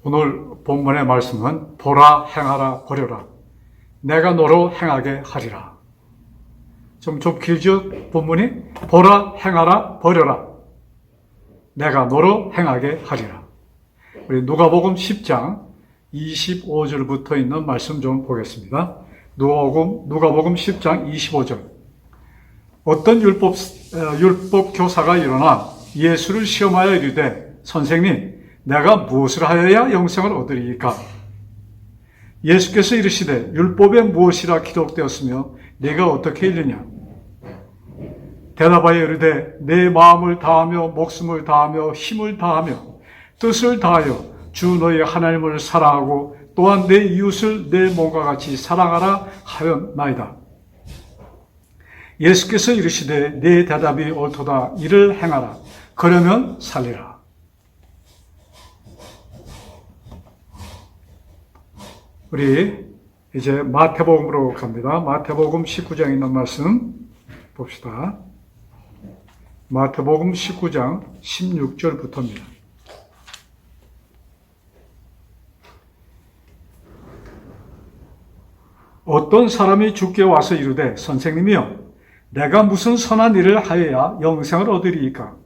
오늘 본문의 말씀은 보라, 행하라, 버려라. 내가 너로 행하게 하리라. 좀 길죠? 본문이? 보라, 행하라, 버려라. 내가 너로 행하게 하리라. 우리 누가복음 10장 25절부터 있는 말씀 좀 보겠습니다. 누가복음 10장 25절. 어떤 율법 교사가 일어나 예수를 시험하여 이르되 선생님, 내가 무엇을 하여야 영생을 얻으리이까? 예수께서 이르시되 율법에 무엇이라 기록되었으며 네가 어떻게 읽느냐? 대답하여 이르되 내 마음을 다하며 목숨을 다하며 힘을 다하며 뜻을 다하여 주 너희 하나님을 사랑하고 또한 내 이웃을 내 몸과 같이 사랑하라 하였나이다. 예수께서 이르시되 내 대답이 옳도다. 이를 행하라. 그러면 살리라. 우리 이제 마태복음으로 갑니다. 마태복음 19장에 있는 말씀 봅시다. 마태복음 19장 16절부터입니다. 어떤 사람이 주께 와서 이르되 선생님이여, 내가 무슨 선한 일을 하여야 영생을 얻으리이까?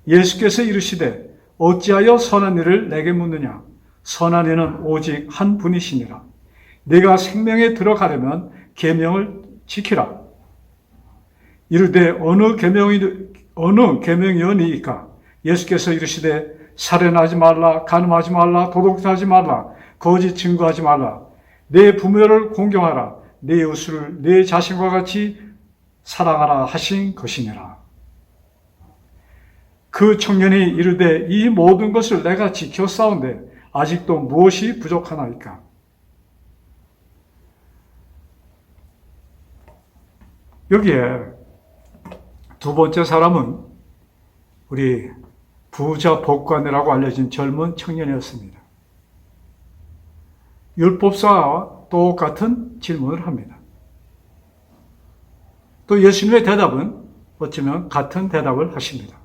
예수께서 이르시되 어찌하여 선한 일을 내게 묻느냐? 선한 이는 오직 한 분이시니라. 네가 생명에 들어가려면 계명을 지키라. 이르되 어느 계명이니까? 예수께서 이르시되 살인하지 말라, 간음하지 말라, 도둑질하지 말라, 거짓 증거하지 말라, 내 부모를 공경하라, 내 이웃을 내 자신과 같이 사랑하라 하신 것이니라. 그 청년이 이르되 이 모든 것을 내가 지켜 싸운데 아직도 무엇이 부족하나이까? 여기에 두 번째 사람은 우리 부자 법관이라고 알려진 젊은 청년이었습니다. 율법사와 똑같은 질문을 합니다. 또 예수님의 대답은 어쩌면 같은 대답을 하십니다.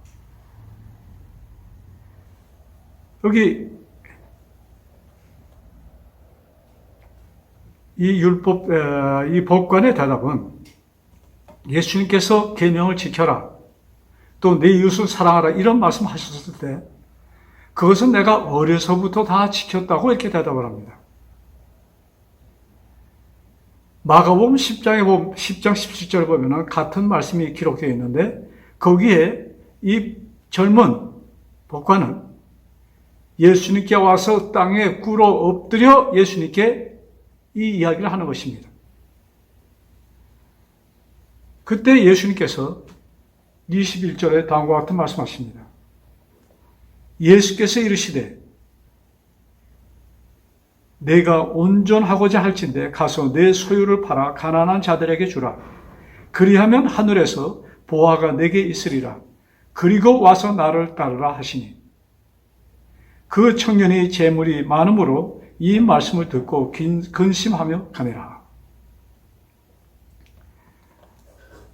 여기 이 법관의 대답은 예수님께서 계명을 지켜라, 또 내 이웃을 사랑하라 이런 말씀하셨을 때 그것은 내가 어려서부터 다 지켰다고 이렇게 대답을 합니다. 마가복음 10장 17절 보면 같은 말씀이 기록되어 있는데 거기에 이 젊은 법관은 예수님께 와서 땅에 꿇어 엎드려 예수님께 이 이야기를 하는 것입니다. 그때 예수님께서 21절에 다음과 같은 말씀하십니다. 예수께서 이르시되 내가 온전하고자 할진대 가서 내 소유를 팔아 가난한 자들에게 주라. 그리하면 하늘에서 보화가 내게 있으리라. 그리고 와서 나를 따르라 하시니 그 청년이 재물이 많음으로 이 말씀을 듣고 근심하며 가니라.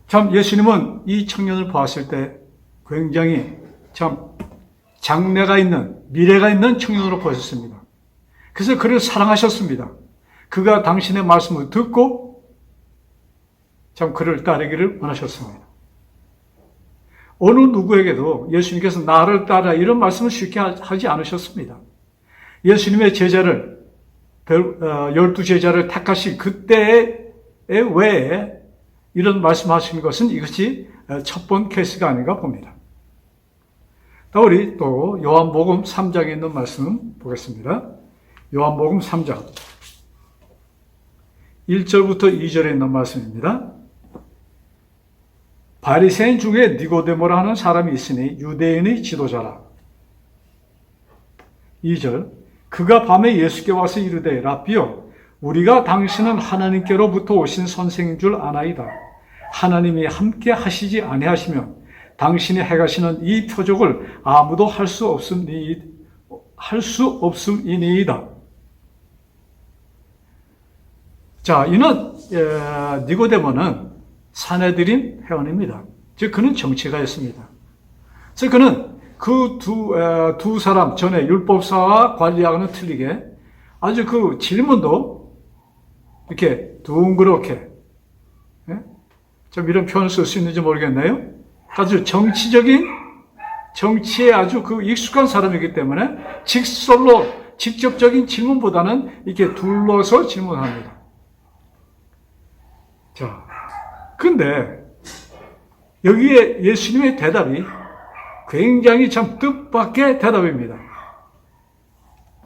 참 예수님은 이 청년을 보았을 때 굉장히 참 장래가 있는, 미래가 있는 청년으로 보셨습니다. 그래서 그를 사랑하셨습니다. 그가 당신의 말씀을 듣고 참 그를 따르기를 원하셨습니다. 어느 누구에게도 예수님께서 나를 따라 이런 말씀을 쉽게 하지 않으셨습니다. 예수님의 제자를 12제자를 택하신 그때의 외에 이런 말씀하신 것은 이것이 첫 번 케이스가 아닌가 봅니다. 우리 또 요한복음 3장에 있는 말씀 보겠습니다. 요한복음 3장 1절부터 2절에 있는 말씀입니다. 바리새인 중에 니고데모라 하는 사람이 있으니 유대인의 지도자라. 2절 그가 밤에 예수께 와서 이르되 라삐여, 우리가 당신은 하나님께로부터 오신 선생인 줄 아나이다. 하나님이 함께 하시지 아니하시면 당신이 행하시는 이 표적을 아무도 할 수 없음이니이다. 자, 이는 니고데모는 사내들인 회원입니다. 즉 그는 정치가였습니다. 그래서 그는 그 두 사람 전에 율법사와 관리하고는 틀리게 아주 그 질문도 이렇게 둥그렇게, 예? 좀 이런 표현을 쓸 수 있는지 모르겠네요. 아주 정치에 아주 그 익숙한 사람이기 때문에 직접적인 질문보다는 이렇게 둘러서 질문합니다. 자, 근데 여기에 예수님의 대답이 굉장히 참 뜻밖의 대답입니다.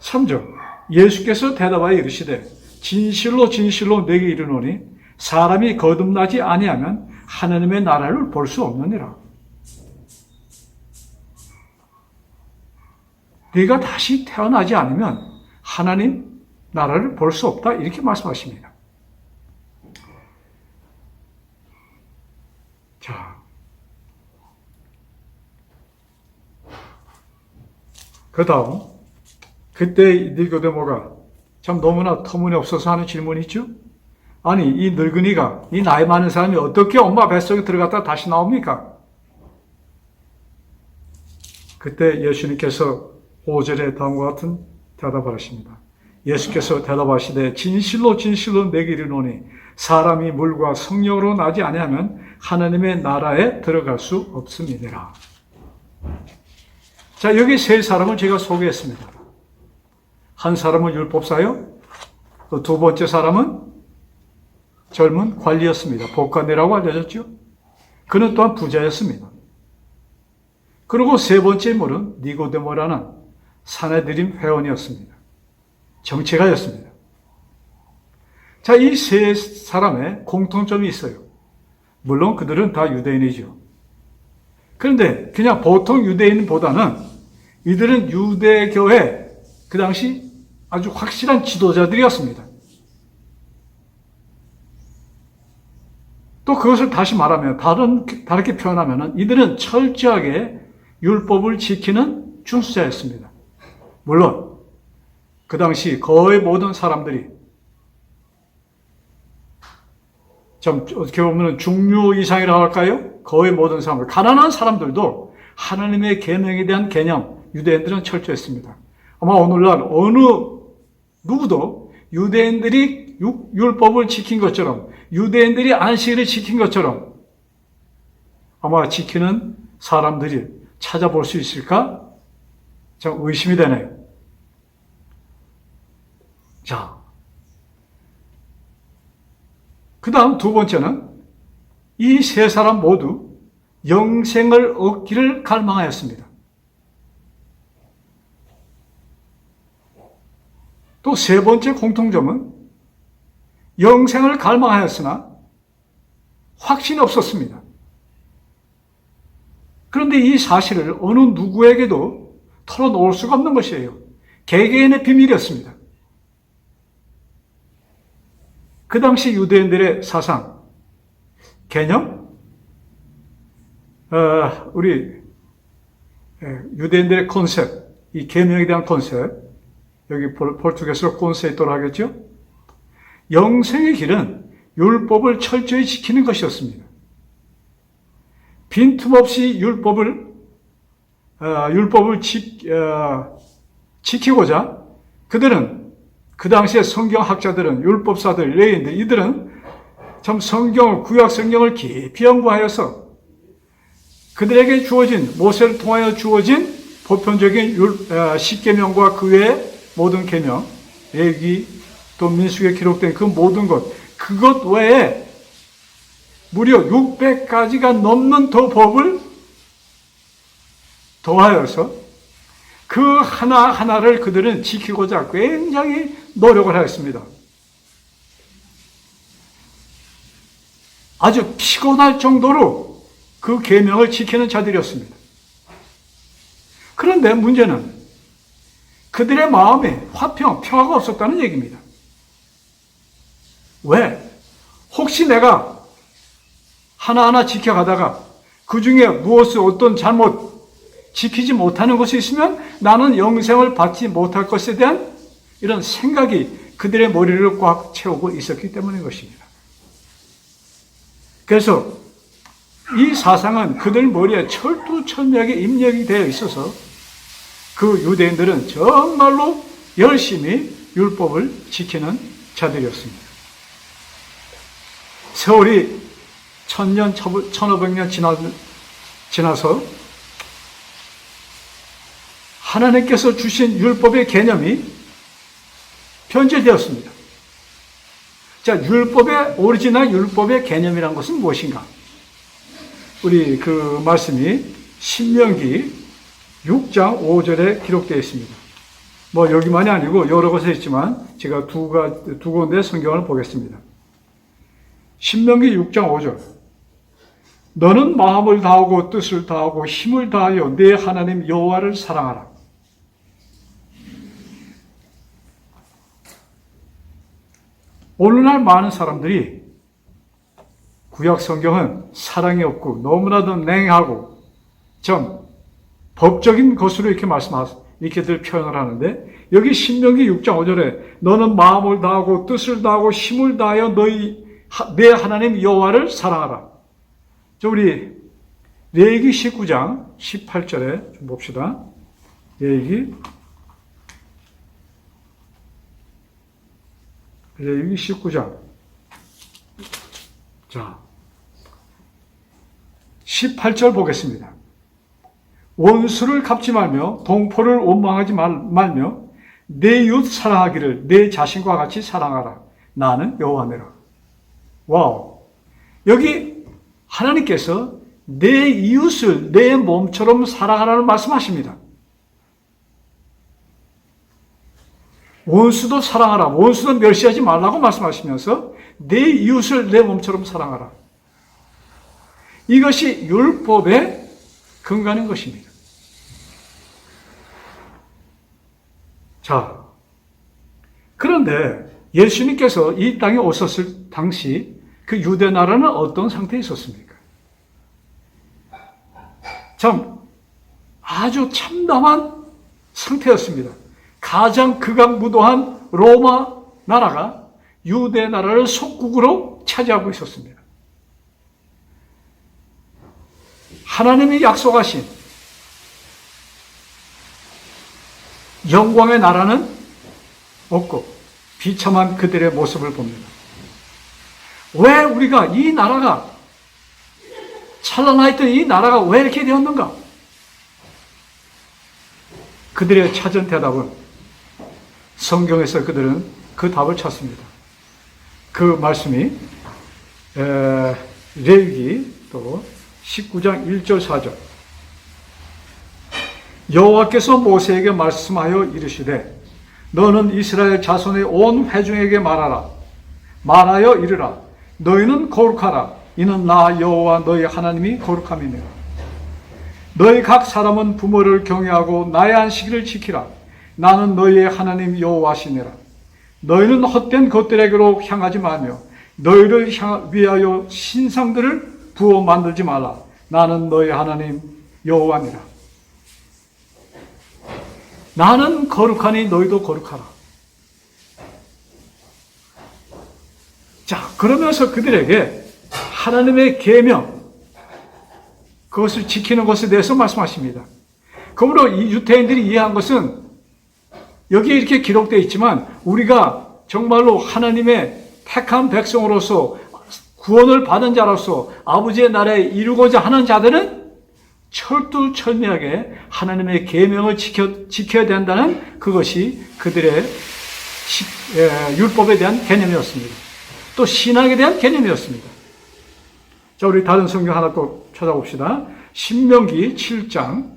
3절, 예수께서 대답하여 이르시되 진실로 진실로 내게 이르노니 사람이 거듭나지 아니하면 하나님의 나라를 볼 수 없느니라. 네가 다시 태어나지 않으면 하나님 나라를 볼 수 없다, 이렇게 말씀하십니다. 자, 그 다음, 그때 니고데모가 참 너무나 터무니없어서 하는 질문이 있죠? 아니, 이 늙은이가, 이 나이 많은 사람이 어떻게 엄마 뱃속에 들어갔다 다시 나옵니까? 그때 예수님께서 5절에 다음과 같은 대답을 하십니다. 예수께서 대답하시되 진실로 진실로 내게 이르노니 사람이 물과 성령으로 나지 아니하면 하나님의 나라에 들어갈 수 없음이니라. 자, 여기 세 사람을 제가 소개했습니다. 한 사람은 율법사요. 또 두 번째 사람은 젊은 관리였습니다. 복관이라고 알려졌죠. 그는 또한 부자였습니다. 그리고 세 번째 인물은 니고데모라는 사내들인 회원이었습니다. 정치가였습니다. 자, 이 세 사람의 공통점이 있어요. 물론 그들은 다 유대인이죠. 그런데 그냥 보통 유대인보다는 이들은 유대교회 그 당시 아주 확실한 지도자들이었습니다. 또 그것을 다시 말하면 다르게 표현하면 이들은 철저하게 율법을 지키는 준수자였습니다. 물론 그 당시 거의 모든 사람들이 좀 어떻게 보면 중류 이상이라고 할까요? 거의 모든 사람들, 가난한 사람들도 하나님의 계명에 대한 개념, 유대인들은 철저했습니다. 아마 오늘날 어느 누구도 유대인들이 율법을 지킨 것처럼, 유대인들이 안식일을 지킨 것처럼 아마 지키는 사람들이 찾아볼 수 있을까? 좀 의심이 되네요. 자, 그 다음 두 번째는 이 세 사람 모두 영생을 얻기를 갈망하였습니다. 또 세 번째 공통점은 영생을 갈망하였으나 확신이 없었습니다. 그런데 이 사실을 어느 누구에게도 털어놓을 수가 없는 것이에요. 개개인의 비밀이었습니다. 그 당시 유대인들의 사상, 개념, 우리 유대인들의 컨셉, 이 계명에 대한 컨셉, 여기 포르투게스로 콘세이토로 하겠죠? 영생의 길은 율법을 철저히 지키는 것이었습니다. 빈틈없이 율법을 지키고자 그들은 그 당시에 성경학자들은 율법사들, 레위인들 이들은 참 성경을 구약 성경을 깊이 연구하여서 그들에게 주어진 모세를 통하여 주어진 보편적인 십계명과 그 외의 모든 계명, 레위기 또 민수기에 기록된 그 모든 것, 그것 외에 무려 600가지가 넘는 더 법을 더하여서 그 하나하나를 그들은 지키고자 굉장히 노력을 하였습니다. 아주 피곤할 정도로 그 계명을 지키는 자들이었습니다. 그런데 문제는 그들의 마음에 평화가 없었다는 얘기입니다. 왜? 혹시 내가 하나하나 지켜가다가 그 중에 어떤 잘못 지키지 못하는 것이 있으면 나는 영생을 받지 못할 것에 대한 이런 생각이 그들의 머리를 꽉 채우고 있었기 때문인 것입니다. 그래서 이 사상은 그들 머리에 철두철미하게 입력이 되어 있어서 그 유대인들은 정말로 열심히 율법을 지키는 자들이었습니다. 세월이 1000년, 1500년 지나서 하나님께서 주신 율법의 개념이 변질되었습니다. 자, 율법의 오리지널 율법의 개념이란 것은 무엇인가? 우리 그 말씀이 신명기 6장 5절에 기록되어 있습니다. 뭐 여기만이 아니고 여러 곳에 있지만 제가 두 군데 성경을 보겠습니다. 신명기 6장 5절. 너는 마음을 다하고 뜻을 다하고 힘을 다하여 내 하나님 여호와를 사랑하라. 오늘날 많은 사람들이 구약 성경은 사랑이 없고 너무나도 냉하고 좀 법적인 것으로 이렇게들 표현을 하는데, 여기 신명기 6장 5절에 너는 마음을 다하고 뜻을 다하고 힘을 다하여 내 하나님 여호와를 사랑하라. 우리 레위기 19장 18절에 좀 봅시다. 레위기 19장. 자, 18절 보겠습니다. 원수를 갚지 말며 동포를 원망하지 말며 내 이웃 사랑하기를 내 자신과 같이 사랑하라. 나는 여호와니라. 와우. 여기 하나님께서 내 이웃을 내 몸처럼 사랑하라는 말씀하십니다. 원수도 사랑하라. 원수도 멸시하지 말라고 말씀하시면서 내 이웃을 내 몸처럼 사랑하라. 이것이 율법의 근간인 것입니다. 자, 그런데 예수님께서 이 땅에 오셨을 당시 그 유대 나라는 어떤 상태에 있었습니까? 참 아주 참담한 상태였습니다. 가장 극악무도한 로마 나라가 유대 나라를 속국으로 차지하고 있었습니다. 하나님이 약속하신 영광의 나라는 없고 비참한 그들의 모습을 봅니다. 왜 우리가 이 나라가 찬란했던 이 나라가 왜 이렇게 되었는가? 그들의 찾은 대답은 성경에서 그들은 그 답을 찾습니다. 그 말씀이 레위기 또 19장 1절 4절. 여호와께서 모세에게 말씀하여 이르시되 너는 이스라엘 자손의 온 회중에게 말하여 이르라. 너희는 거룩하라. 이는 나 여호와 너희 하나님이 거룩함이니라. 너희 각 사람은 부모를 경외하고 나의 안식일을 지키라. 나는 너희의 하나님 여호와시니라. 너희는 헛된 것들에게로 향하지 말며 너희를 위하여 신상들을 부어 만들지 말라. 나는 너희 하나님 여호와니라. 나는 거룩하니 너희도 거룩하라. 자, 그러면서 그들에게 하나님의 계명, 그것을 지키는 것에 대해서 말씀하십니다. 그러므로 이 유대인들이 이해한 것은 여기에 이렇게 기록되어 있지만 우리가 정말로 하나님의 택한 백성으로서 구원을 받은 자로서 아버지의 나라에 이루고자 하는 자들은 철두철미하게 하나님의 계명을 지켜야 된다는 그것이 그들의 율법에 대한 개념이었습니다. 또 신앙에 대한 개념이었습니다. 자, 우리 다른 성경 하나 또 찾아봅시다. 신명기 7장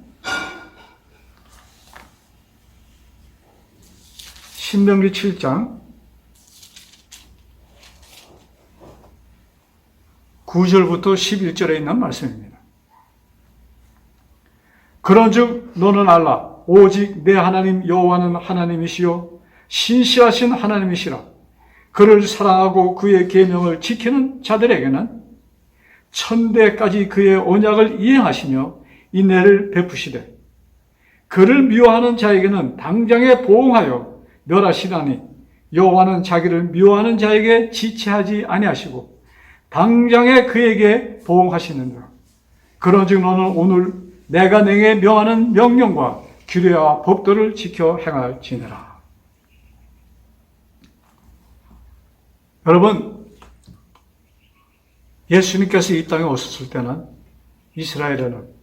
9절부터 11절에 있는 말씀입니다. 그런즉 너는 알라. 오직 내 하나님 여호와는 하나님이시요 신실하신 하나님이시라. 그를 사랑하고 그의 계명을 지키는 자들에게는 천대까지 그의 언약을 이행하시며 인애를 베푸시되 그를 미워하는 자에게는 당장에 보응하여 멸하시나니 여호와는 자기를 미워하는 자에게 지체하지 아니하시고 당장에 그에게 보응하시느니라. 그런즉 너는 오늘 내가 내게 명하는 명령과 규례와 법도를 지켜 행할지니라. 여러분, 예수님께서 이 땅에 오셨을 때는 이스라엘에는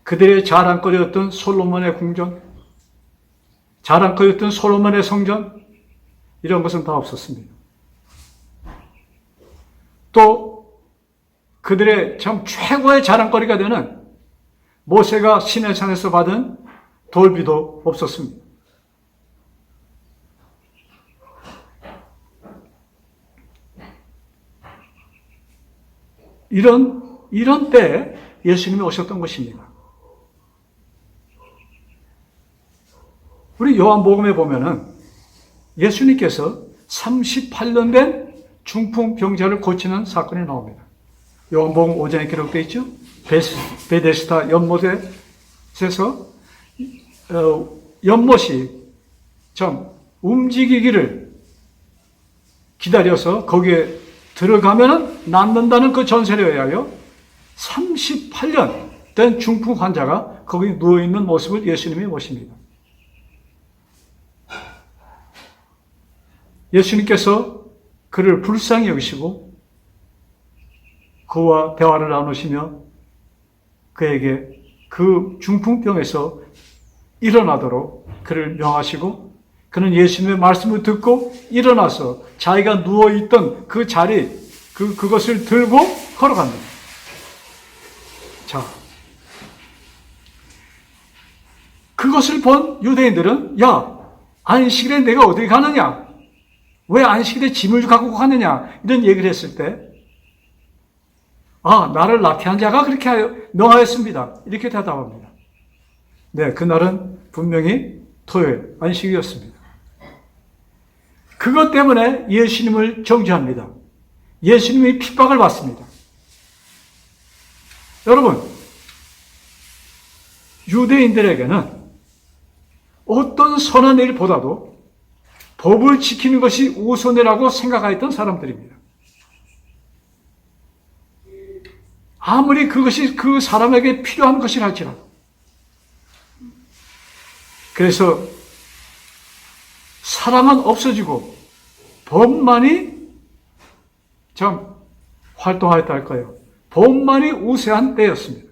그들의 자랑거리였던 솔로몬의 궁전, 자랑거리였던 솔로몬의 성전, 이런 것은 다 없었습니다. 또 그들의 참 최고의 자랑거리가 되는 모세가 시내산에서 받은 돌비도 없었습니다. 이런 때에 예수님이 오셨던 것입니다. 우리 요한복음에 보면은 예수님께서 38년 된 중풍병자를 고치는 사건이 나옵니다. 요한복음 5장에 기록되어 있죠. 베데스다 연못에서 연못이 좀 움직이기를 기다려서 거기에 들어가면 낫는다는 그 전설에 의하여 38년 된 중풍 환자가 거기 누워있는 모습을 예수님이 보십니다. 예수님께서 그를 불쌍히 여기시고 그와 대화를 나누시며 그에게 그 중풍병에서 일어나도록 그를 명하시고 그는 예수님의 말씀을 듣고 일어나서 자기가 누워있던 그 자리, 그것을 들고 걸어갑니다. 자, 그것을 본 유대인들은 야, 안식일에 내가 어디 가느냐? 왜 안식일에 짐을 갖고 가느냐? 이런 얘기를 했을 때 나를 낙태한 자가 그렇게 명하였습니다. 이렇게 대답합니다. 네, 그날은 분명히 토요일, 안식이었습니다. 그것 때문에 예수님을 정죄합니다. 예수님이 핍박을 받습니다. 여러분, 유대인들에게는 어떤 선한 일보다도 법을 지키는 것이 우선이라고 생각하였던 사람들입니다. 아무리 그것이 그 사람에게 필요한 것이라 할지라도. 그래서 사랑은 없어지고 법만이 참 활동하였다 할까요? 법만이 우세한 때였습니다.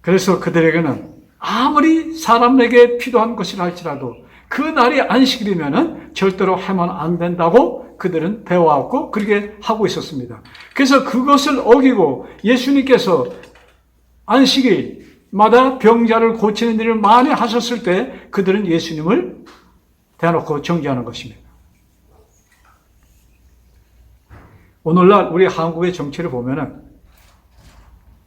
그래서 그들에게는 아무리 사람에게 필요한 것이라 할지라도 그 날이 안식일이면은 절대로 하면 안 된다고 그들은 배워왔고 그렇게 하고 있었습니다. 그래서 그것을 어기고 예수님께서 안식일마다 병자를 고치는 일을 많이 하셨을 때 그들은 예수님을 대놓고 정죄하는 것입니다. 오늘날 우리 한국의 정치를 보면은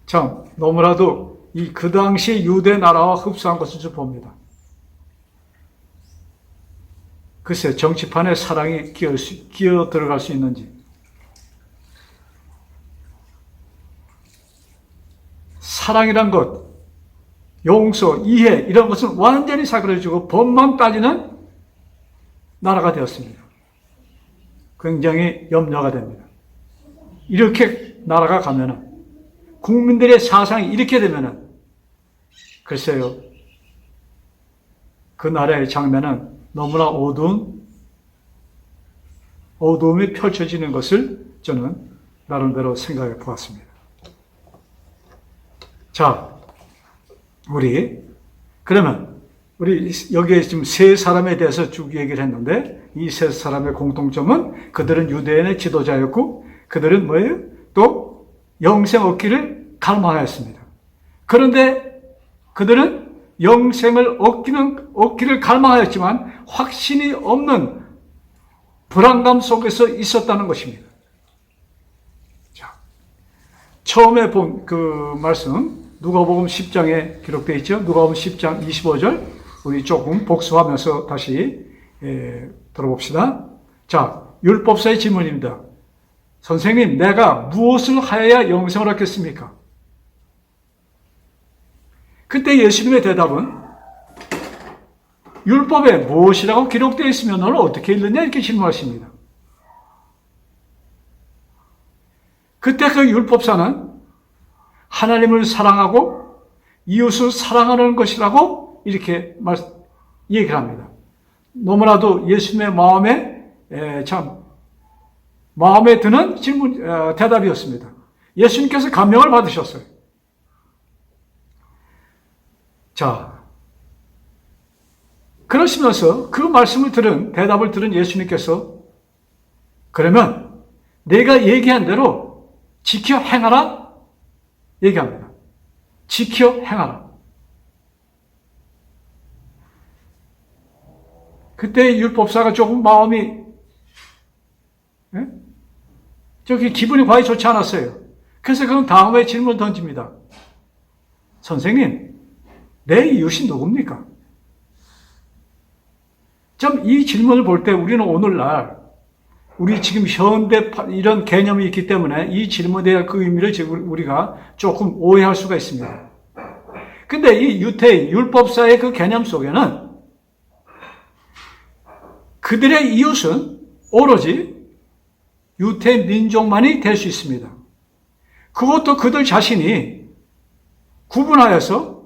참 너무나도 그 당시 유대 나라와 흡사한 것을 좀 봅니다. 글쎄, 정치판에 사랑이 끼어 들어갈 수 있는지. 사랑이란 것, 용서, 이해, 이런 것은 완전히 사그라지고 법만 따지는 나라가 되었습니다. 굉장히 염려가 됩니다. 이렇게 나라가 가면은, 국민들의 사상이 이렇게 되면은, 글쎄요, 그 나라의 장면은 너무나 어두움이 펼쳐지는 것을 저는 나름대로 생각해 보았습니다. 자, 그러면 우리 여기에 지금 세 사람에 대해서 쭉 얘기를 했는데 이 세 사람의 공통점은 그들은 유대인의 지도자였고 그들은 뭐예요? 또 영생 얻기를 갈망하였습니다. 그런데 그들은 영생을 얻기를 갈망하였지만 확신이 없는 불안감 속에서 있었다는 것입니다. 자, 처음에 본 그 말씀 누가복음 10장에 기록되어 있죠. 누가복음 10장 25절 우리 조금 복습하면서 다시 들어봅시다. 자, 율법사의 질문입니다. 선생님, 내가 무엇을 하여야 영생을 얻겠습니까? 그때 예수님의 대답은 율법에 무엇이라고 기록되어 있으면 너는 어떻게 읽느냐 이렇게 질문하십니다. 그때 그 율법사는 하나님을 사랑하고 이웃을 사랑하는 것이라고 이렇게 얘기를 합니다. 너무나도 예수님의 마음에 드는 대답이었습니다. 예수님께서 감명을 받으셨어요. 자, 그러시면서 그 대답을 들은 예수님께서 그러면 내가 얘기한 대로 지켜 행하라 얘기합니다. 지켜 행하라. 그때 율법사가 조금 마음이 기분이 과히 좋지 않았어요. 그래서 그는 다음에 질문을 던집니다. 선생님, 내 이웃이 누굽니까? 이 질문을 볼 때 우리는 오늘날 우리 지금 현대 이런 개념이 있기 때문에 이 질문에 대한 그 의미를 우리가 조금 오해할 수가 있습니다. 근데 이 유대인, 율법사의 그 개념 속에는 그들의 이웃은 오로지 유대 민족만이 될 수 있습니다. 그것도 그들 자신이 구분하여서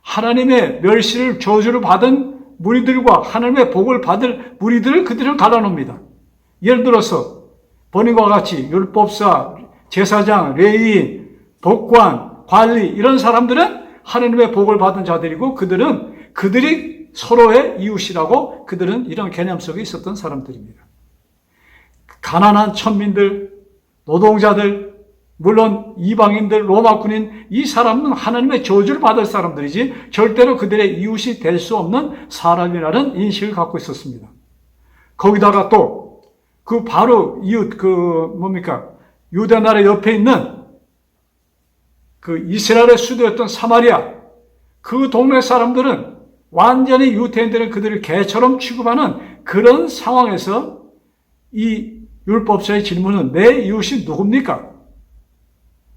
하나님의 멸시를 저주를 받은 무리들과 하나님의 복을 받을 무리들을 그들은 갈라놓습니다. 예를 들어서 본인과 같이 율법사, 제사장, 레위인, 법관, 관리 이런 사람들은 하나님의 복을 받은 자들이고 그들이 서로의 이웃이라고 그들은 이런 개념 속에 있었던 사람들입니다. 가난한 천민들, 노동자들, 물론 이방인들, 로마 군인 이 사람은 하나님의 저주를 받을 사람들이지 절대로 그들의 이웃이 될 수 없는 사람이라는 인식을 갖고 있었습니다. 거기다가 또 그 바로 이웃 유대 나라 옆에 있는 그 이스라엘의 수도였던 사마리아 그 동네 사람들은 완전히 유대인들은 그들을 개처럼 취급하는 그런 상황에서 이 율법사의 질문은 내 이웃이 누굽니까?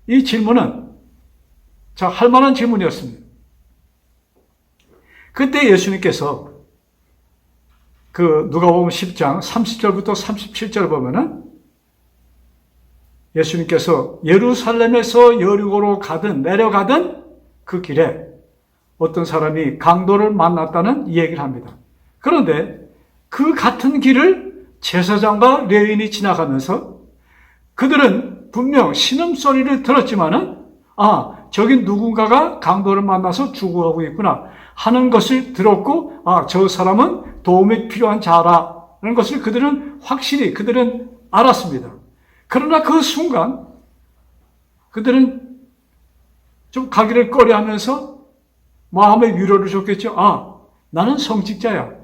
이 질문은 할 만한 질문이었습니다. 그때 예수님께서 누가복음 10장 30절부터 37절 보면은 예수님께서 예루살렘에서 여리고로 내려가던 그 길에 어떤 사람이 강도를 만났다는 이 얘기를 합니다. 그런데 그 같은 길을 제사장과 레위인이 지나가면서 그들은 분명 신음소리를 들었지만은 저기 누군가가 강도를 만나서 죽어가고 있구나 하는 것을 들었고 저 사람은 도움이 필요한 자라는 것을 그들은 알았습니다. 그러나 그 순간 그들은 좀 가기를 꺼려하면서 마음의 위로를 줬겠죠. 나는 성직자야.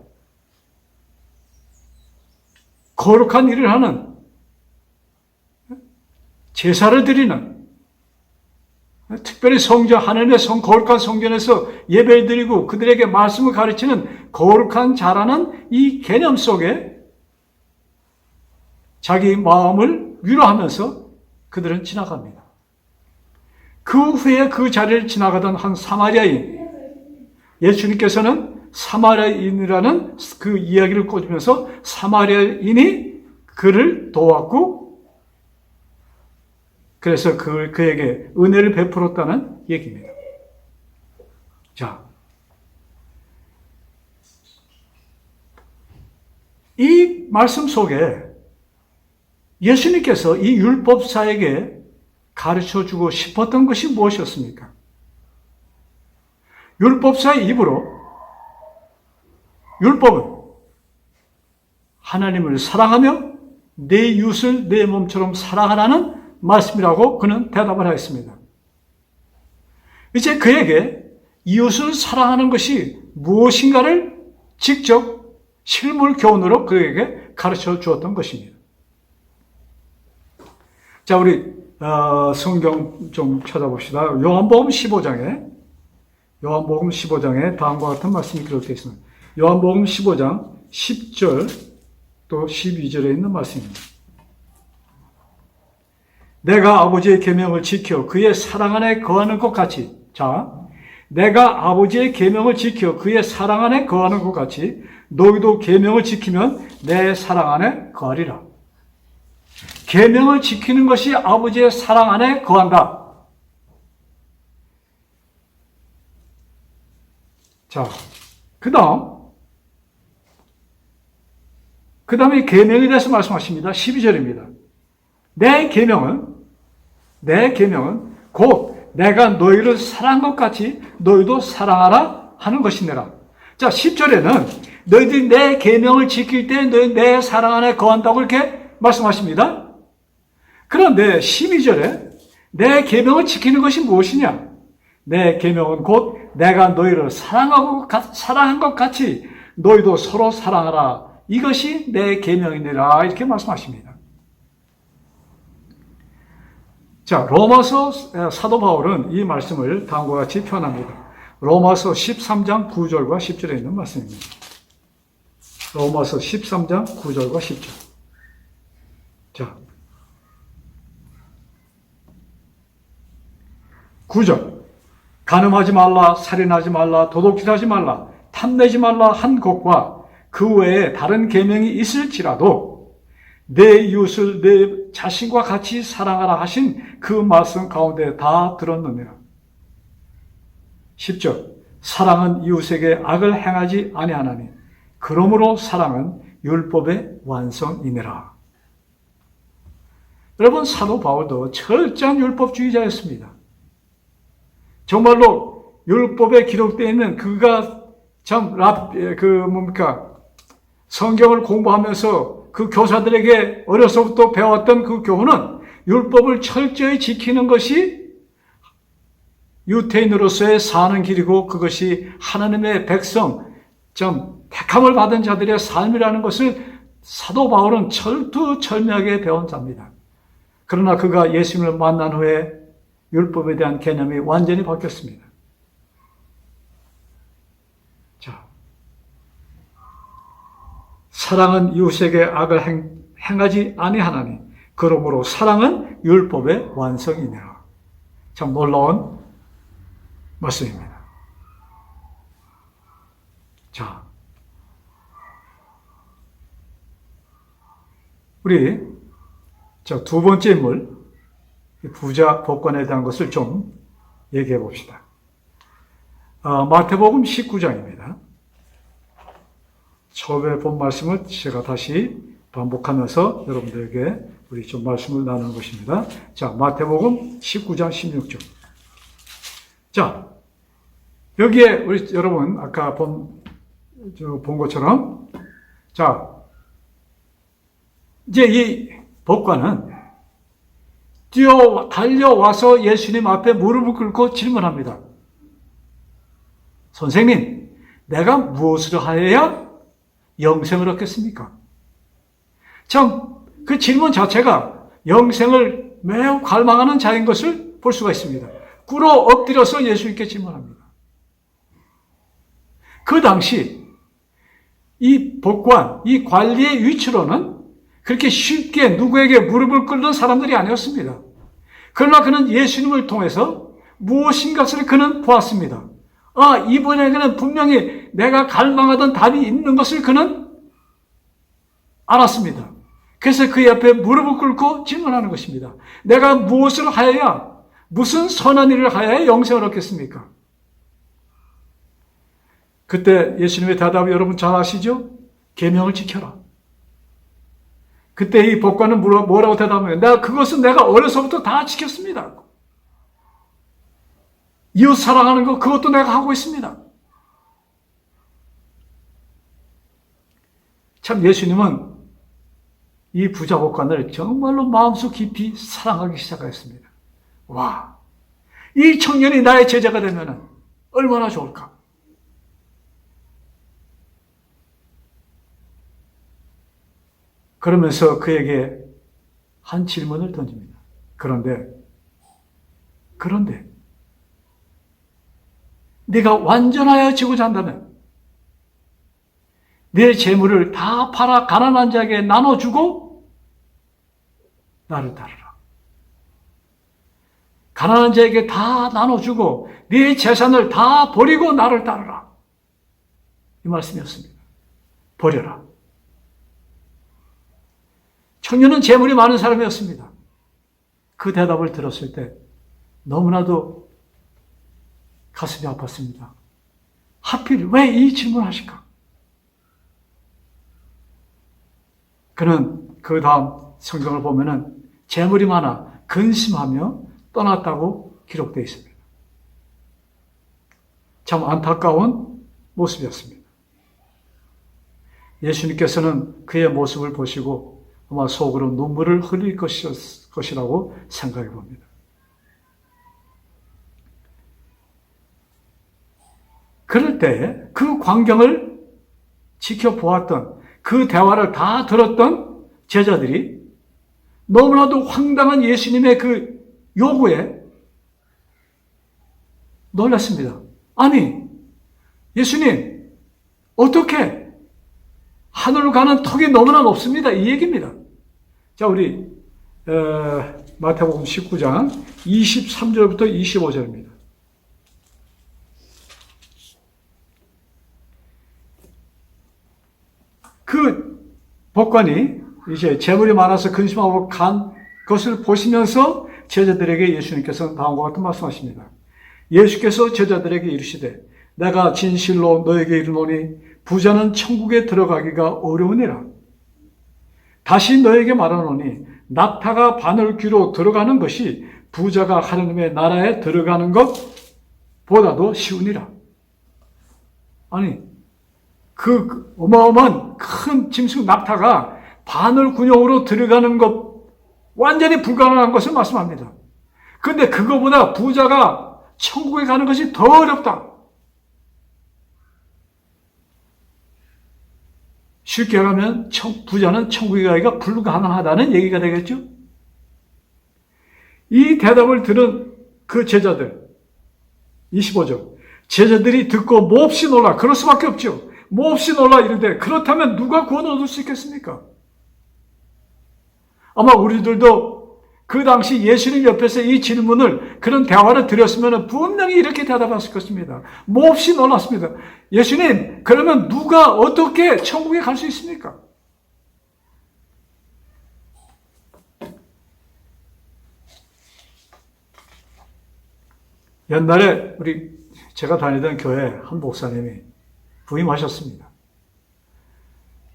거룩한 일을 하는 제사를 드리는 특별히 하나님의 거룩한 성전에서 예배를 드리고 그들에게 말씀을 가르치는 거룩한 자라는 이 개념 속에 자기 마음을 위로하면서 그들은 지나갑니다. 그 후에 그 자리를 지나가던 한 사마리아인, 예수님께서는 사마리아인이라는 그 이야기를 꽂으면서 사마리아인이 그를 도왔고 그래서 그에게 은혜를 베풀었다는 얘기입니다. 자, 이 말씀 속에 예수님께서 이 율법사에게 가르쳐주고 싶었던 것이 무엇이었습니까? 율법사의 입으로 율법은 하나님을 사랑하며 내 이웃을 내 몸처럼 사랑하라는 말씀이라고 그는 대답을 하였습니다. 이제 그에게 이웃을 사랑하는 것이 무엇인가를 직접 실물 교훈으로 그에게 가르쳐 주었던 것입니다. 자, 우리 성경 좀 찾아봅시다. 요한복음 15장에 다음과 같은 말씀이 기록되어 있습니다. 요한복음 15장 10절 또 12절에 있는 말씀입니다. 내가 아버지의 계명을 지켜 그의 사랑 안에 거하는 것 같이, 내가 아버지의 계명을 지켜 그의 사랑 안에 거하는 것 같이 너희도 계명을 지키면 내 사랑 안에 거하리라. 계명을 지키는 것이 아버지의 사랑 안에 거한다. 자, 그 다음에 계명에 대해서 말씀하십니다. 12절입니다. 내 계명은 곧 내가 너희를 사랑한 것 같이 너희도 사랑하라 하는 것이니라. 자, 10절에는 너희들이 내 계명을 지킬 때 너희 내 사랑 안에 거한다고 이렇게 말씀하십니다. 그런데 12절에 내 계명을 지키는 것이 무엇이냐? 내 계명은 곧 내가 너희를 사랑한 것 같이 너희도 서로 사랑하라. 이것이 내 계명이니라. 이렇게 말씀하십니다. 자, 로마서 사도 바울은 이 말씀을 다음과 같이 표현합니다. 로마서 13장 9절과 10절에 있는 말씀입니다. 로마서 13장 9절과 10절. 자, 9절. 간음하지 말라, 살인하지 말라, 도둑질하지 말라, 탐내지 말라 한 것과 그 외에 다른 계명이 있을지라도 내 이웃을 내 자신과 같이 사랑하라 하신 그 말씀 가운데 다 들었느니라. 10절. 사랑은 이웃에게 악을 행하지 아니하나니 그러므로 사랑은 율법의 완성이니라. 여러분, 사도 바울도 철저한 율법주의자였습니다. 정말로 율법에 기록되어 있는 그가 성경을 공부하면서 그 교사들에게 어려서부터 배웠던 그 교훈은 율법을 철저히 지키는 것이 유태인으로서의 사는 길이고 그것이 하나님의 백성, 택함을 받은 자들의 삶이라는 것을 사도 바울은 철두철미하게 배운 자입니다. 그러나 그가 예수님을 만난 후에 율법에 대한 개념이 완전히 바뀌었습니다. 자, 사랑은 이웃에게 악을 행하지 아니하나니 그러므로 사랑은 율법의 완성이니라. 참 놀라운 말씀입니다. 자, 우리 두 번째 인물 부자 복권에 대한 것을 좀 얘기해 봅시다. 마태복음 19장입니다. 처음에 본 말씀을 제가 다시 반복하면서 여러분들에게 우리 좀 말씀을 나누는 것입니다. 자, 마태복음 19장 16절. 자, 여기에 우리 여러분 아까 본 것처럼 자, 이제 이 법관은 달려와서 예수님 앞에 무릎을 꿇고 질문합니다. 선생님, 내가 무엇을 하여야 영생을 얻겠습니까? 참, 그 질문 자체가 영생을 매우 갈망하는 자인 것을 볼 수가 있습니다. 꿇어 엎드려서 예수님께 질문합니다. 그 당시 이 법관, 이 관리의 위치로는 그렇게 쉽게 누구에게 무릎을 꿇는 사람들이 아니었습니다. 그러나 그는 예수님을 통해서 무엇인가를 그는 보았습니다. 이번에는 분명히 내가 갈망하던 답이 있는 것을 그는 알았습니다. 그래서 그 옆에 무릎을 꿇고 질문하는 것입니다. 내가 무엇을 하여야, 무슨 선한 일을 하여야 영생을 얻겠습니까? 그때 예수님의 대답이 여러분 잘 아시죠? 계명을 지켜라. 그때 이 법관은 뭐라고 대답해요? 그것은 내가 어려서부터 다 지켰습니다. 이웃 사랑하는 거 그것도 내가 하고 있습니다. 참 예수님은 이 부자 법관을 정말로 마음속 깊이 사랑하기 시작했습니다. 와, 이 청년이 나의 제자가 되면 얼마나 좋을까? 그러면서 그에게 한 질문을 던집니다. 그런데 네가 완전하여 지고자 한다면 내 재물을 다 팔아 가난한 자에게 나눠주고 나를 따르라. 가난한 자에게 다 나눠주고 네 재산을 다 버리고 나를 따르라. 이 말씀이었습니다. 버려라. 청년은 재물이 많은 사람이었습니다. 그 대답을 들었을 때 너무나도 가슴이 아팠습니다. 하필 왜 이 질문을 하실까? 그는 그 다음 성경을 보면은 재물이 많아 근심하며 떠났다고 기록되어 있습니다. 참 안타까운 모습이었습니다. 예수님께서는 그의 모습을 보시고 아마 속으로 눈물을 흘릴 것이라고 생각해 봅니다. 그럴 때 그 광경을 지켜보았던, 그 대화를 다 들었던 제자들이 너무나도 황당한 예수님의 그 요구에 놀랐습니다. 아니, 예수님, 어떻게 하늘로 가는 턱이 너무나 높습니다. 이 얘기입니다. 자, 우리 마태복음 19장 23절부터 25절입니다. 그 법관이 이제 재물이 많아서 근심하고 간 것을 보시면서 제자들에게 예수님께서 다음과 같은 말씀하십니다. 예수께서 제자들에게 이르시되 내가 진실로 너에게 이르노니 부자는 천국에 들어가기가 어려우니라. 다시 너에게 말하노니 낙타가 바늘 귀로 들어가는 것이 부자가 하느님의 나라에 들어가는 것보다도 쉬우니라. 아니, 그 어마어마한 큰 짐승 낙타가 바늘 군용으로 들어가는 것 완전히 불가능한 것을 말씀합니다. 그런데 그거보다 부자가 천국에 가는 것이 더 어렵다. 쉽게 말하면 부자는 천국에 가기가 불가능하다는 얘기가 되겠죠. 이 대답을 들은 그 제자들, 25절, 제자들이 듣고 몹시 놀라, 그럴 수밖에 없죠. 몹시 놀라 이르되 그렇다면 누가 구원을 얻을 수 있겠습니까? 아마 우리들도 그 당시 예수님 옆에서 이 질문을, 그런 대화를 드렸으면 분명히 이렇게 대답했을 것입니다. 몹시 놀랐습니다. 예수님, 그러면 누가 어떻게 천국에 갈 수 있습니까? 옛날에 제가 다니던 교회 한 목사님이 부임하셨습니다.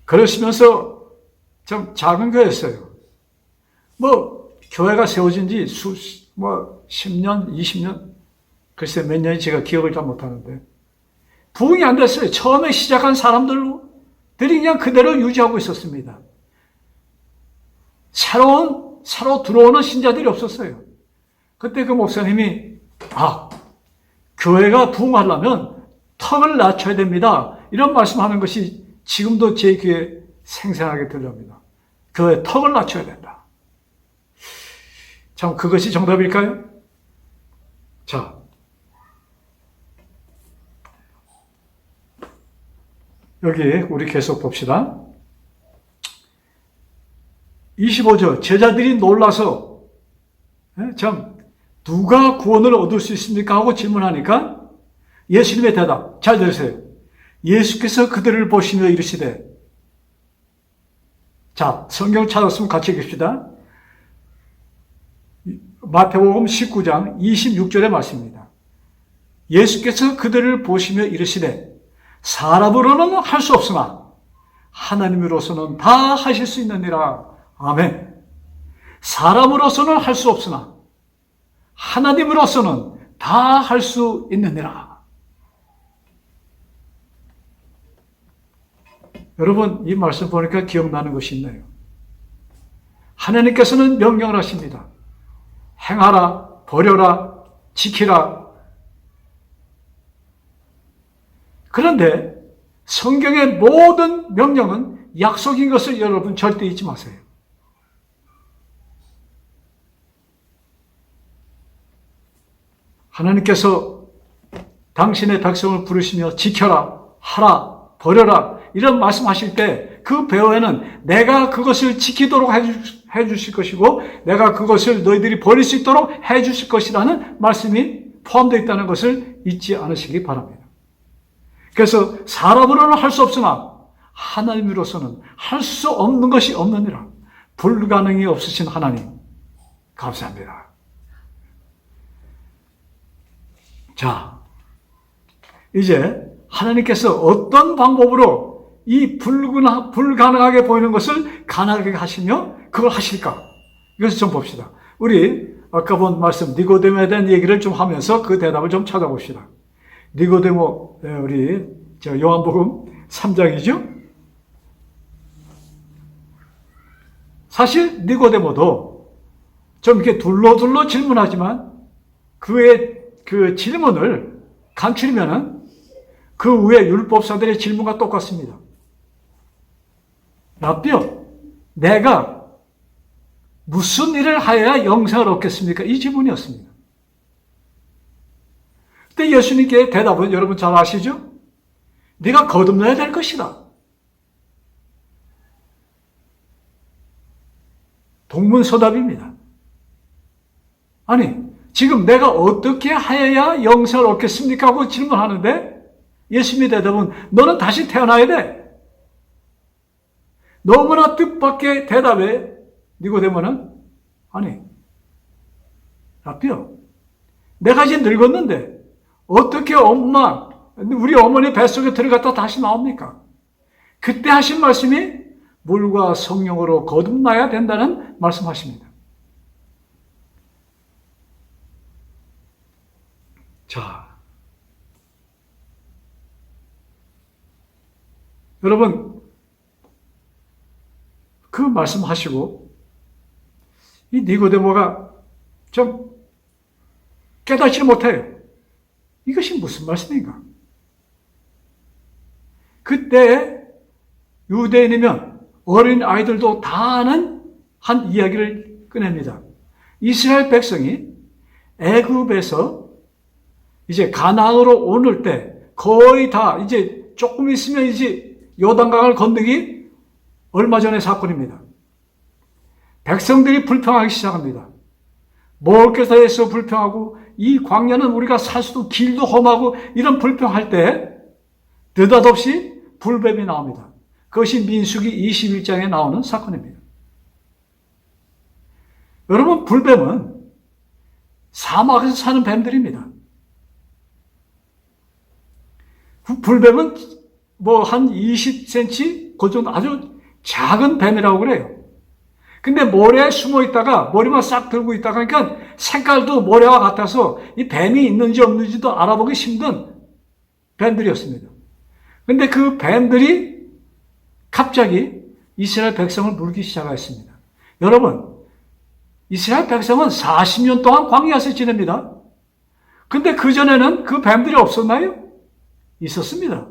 그러시면서 좀 작은 교회였어요. 교회가 세워진 지 10년, 20년, 글쎄 몇 년이 제가 기억을 잘 못하는데, 부흥이 안 됐어요. 처음에 시작한 사람들이 그냥 그대로 유지하고 있었습니다. 새로 들어오는 신자들이 없었어요. 그때 그 목사님이, 교회가 부흥하려면 턱을 낮춰야 됩니다. 이런 말씀하는 것이 지금도 제 귀에 생생하게 들립니다. 교회 턱을 낮춰야 된다. 참, 그것이 정답일까요? 자, 여기 우리 계속 봅시다. 25절, 제자들이 놀라서 누가 구원을 얻을 수 있습니까? 하고 질문하니까 예수님의 대답, 잘 들으세요. 예수께서 그들을 보시며 이르시되, 자, 성경 찾았으면 같이 읽읍시다. 마태복음 19장 26절의 말씀입니다. 예수께서 그들을 보시며 이르시되 사람으로는 할 수 없으나 하나님으로서는 다 하실 수 있느니라. 아멘. 사람으로서는 할 수 없으나 하나님으로서는 다 할 수 있느니라. 여러분, 이 말씀 보니까 기억나는 것이 있나요? 하나님께서는 명령을 하십니다. 행하라, 버려라, 지키라. 그런데 성경의 모든 명령은 약속인 것을 여러분 절대 잊지 마세요. 하나님께서 당신의 백성을 부르시며 지켜라, 하라, 버려라 이런 말씀하실 때 그 배후에는 내가 그것을 지키도록 해주실 것이고 내가 그것을 너희들이 버릴 수 있도록 해주실 것이라는 말씀이 포함되어 있다는 것을 잊지 않으시기 바랍니다. 그래서 사람으로는 할 수 없으나 하나님으로서는 할 수 없는 것이 없느니라. 불가능이 없으신 하나님, 감사합니다. 자, 이제 하나님께서 어떤 방법으로 이 불가능하게 보이는 것을 가능하게 하시며 그걸 하실까? 이것을 좀 봅시다. 우리 아까 본 말씀 니고데모에 대한 얘기를 좀 하면서 그 대답을 좀 찾아봅시다. 니고데모, 우리 요한복음 3장이죠? 사실 니고데모도 좀 이렇게 둘러둘러 질문하지만 그의 그 질문을 감추려면은 그 위에 율법사들의 질문과 똑같습니다. 라비요, 내가 무슨 일을 하여야 영생을 얻겠습니까? 이 질문이었습니다. 그때 예수님께 대답은 여러분 잘 아시죠? 네가 거듭나야 될 것이다. 동문서답입니다. 아니, 지금 내가 어떻게 하여야 영생을 얻겠습니까? 하고 질문하는데 예수님의 대답은 너는 다시 태어나야 돼. 너무나 뜻밖의 대답에 니고데모는 아니, 라비요, 내가 이제 늙었는데 어떻게 우리 어머니 뱃속에 들어갔다 다시 나옵니까? 그때 하신 말씀이 물과 성령으로 거듭나야 된다는 말씀하십니다. 자, 여러분 그 말씀하시고 이 니고데모가 좀 깨닫지 못해요. 이것이 무슨 말씀인가? 그때 유대인이면 어린 아이들도 다 아는 한 이야기를 꺼냅니다. 이스라엘 백성이 애굽에서 이제 가나안으로 오를 때 거의 다 이제 조금 있으면 이제 요단강을 건너기 얼마 전의 사건입니다. 백성들이 불평하기 시작합니다. 먹을 게 더해서 불평하고 이 광야는 우리가 살 수도 길도 험하고 이런 불평할 때 느닷없이 불뱀이 나옵니다. 그것이 민수기 21장에 나오는 사건입니다. 여러분, 불뱀은 사막에서 사는 뱀들입니다. 불뱀은 한 20cm 그 정도 아주 작은 뱀이라고 그래요. 근데 모래에 숨어 있다가 머리만 싹 들고 있다가 그러니까 색깔도 모래와 같아서 이 뱀이 있는지 없는지도 알아보기 힘든 뱀들이었습니다. 근데 그 뱀들이 갑자기 이스라엘 백성을 물기 시작했습니다. 여러분, 이스라엘 백성은 40년 동안 광야에서 지냅니다. 근데 그전에는 그 뱀들이 없었나요? 있었습니다.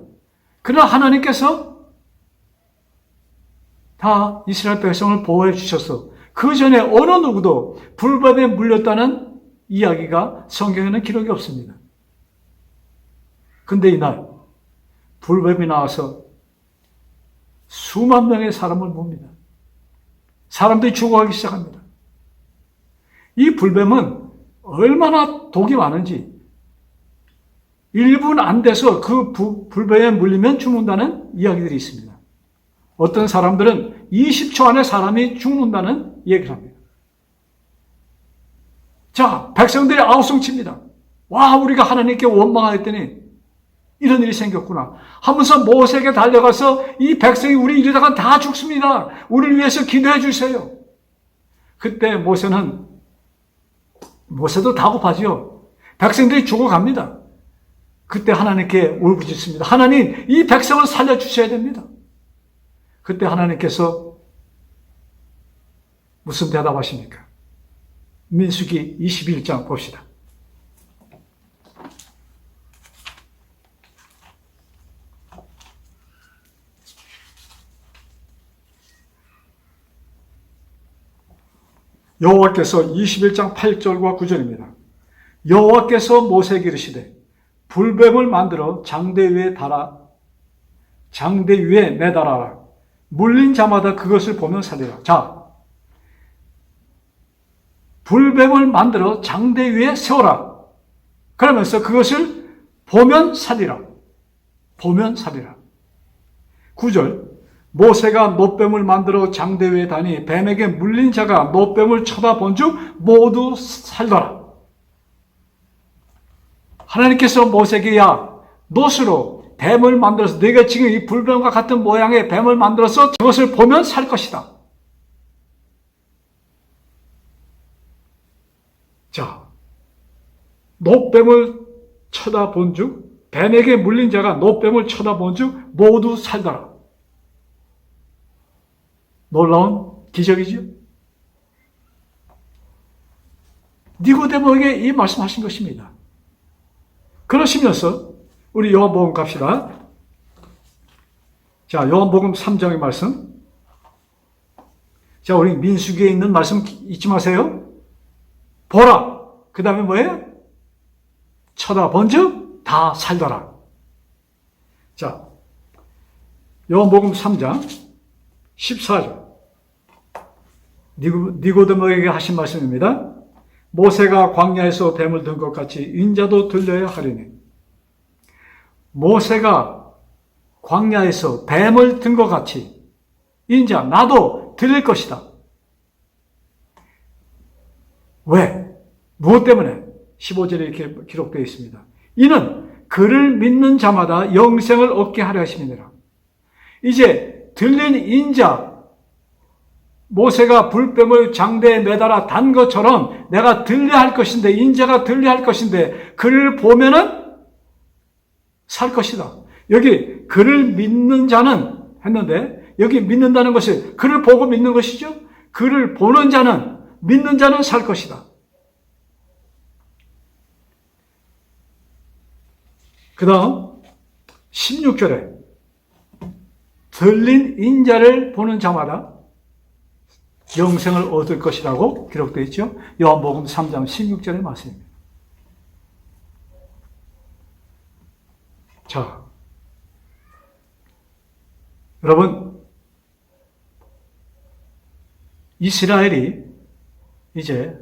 그러나 하나님께서 다 이스라엘 백성을 보호해 주셔서 그 전에 어느 누구도 불뱀에 물렸다는 이야기가 성경에는 기록이 없습니다. 근데 이날 불뱀이 나와서 수만 명의 사람을 봅니다. 사람들이 죽어가기 시작합니다. 이 불뱀은 얼마나 독이 많은지 1분 안 돼서 그 불뱀에 물리면 죽는다는 이야기들이 있습니다. 어떤 사람들은 20초 안에 사람이 죽는다는 얘기를 합니다. 자, 백성들이 아우성칩니다. 와, 우리가 하나님께 원망하였더니 이런 일이 생겼구나 하면서 모세에게 달려가서 이 백성이 우리 이러다가 다 죽습니다. 우리를 위해서 기도해 주세요. 그때 모세도 다급하지요. 백성들이 죽어갑니다. 그때 하나님께 울부짖습니다. 하나님, 이 백성을 살려주셔야 됩니다. 그때 하나님께서 무슨 대답하십니까? 민수기 21장 봅시다. 여호와께서 21장 8절과 9절입니다. 여호와께서 모세에게 이르시되 불뱀을 만들어 장대 위에 매달아라. 물린 자마다 그것을 보면 살리라. 자, 불뱀을 만들어 장대 위에 세워라. 그러면서 그것을 보면 살리라. 보면 살리라. 9절, 모세가 노뱀을 만들어 장대 위에 다니 뱀에게 물린 자가 노뱀을 쳐다본 즉 모두 살더라. 하나님께서 모세에게 야 놋으로 뱀을 만들어서 네가 지금 이 불뱀과 같은 모양의 뱀을 만들어서 그것을 보면 살 것이다. 자, 노뱀을 쳐다본 즉 뱀에게 물린 자가 노뱀을 쳐다본 즉 모두 살더라. 놀라운 기적이죠. 니고데모에게 이 말씀하신 것입니다. 그러시면서 우리 요한복음 갑시다. 자, 요한복음 3장의 말씀. 자, 우리 민수기에 있는 말씀 잊지 마세요. 보라. 그 다음에 뭐예요? 쳐다본즉 다 살더라. 자, 요한복음 3장 14절. 니고데모에게 하신 말씀입니다. 모세가 광야에서 뱀을 든 것 같이 인자도 들려야 하리니. 모세가 광야에서 뱀을 든 것 같이 인자 나도 들릴 것이다. 왜? 무엇 때문에? 15절에 이렇게 기록되어 있습니다. 이는 그를 믿는 자마다 영생을 얻게 하려 하심이니라. 이제 들린 인자, 모세가 불뱀을 장대에 매달아 단 것처럼 내가 들려 할 것인데, 인자가 들려 할 것인데, 그를 보면은 살 것이다. 여기 그를 믿는 자는 했는데, 여기 믿는다는 것은 그를 보고 믿는 것이죠. 그를 보는 자는, 믿는 자는 살 것이다. 그 다음 16절에 들린 인자를 보는 자마다 영생을 얻을 것이라고 기록되어 있죠. 요한복음 3장 16절의 말씀입니다. 자, 여러분, 이스라엘이 이제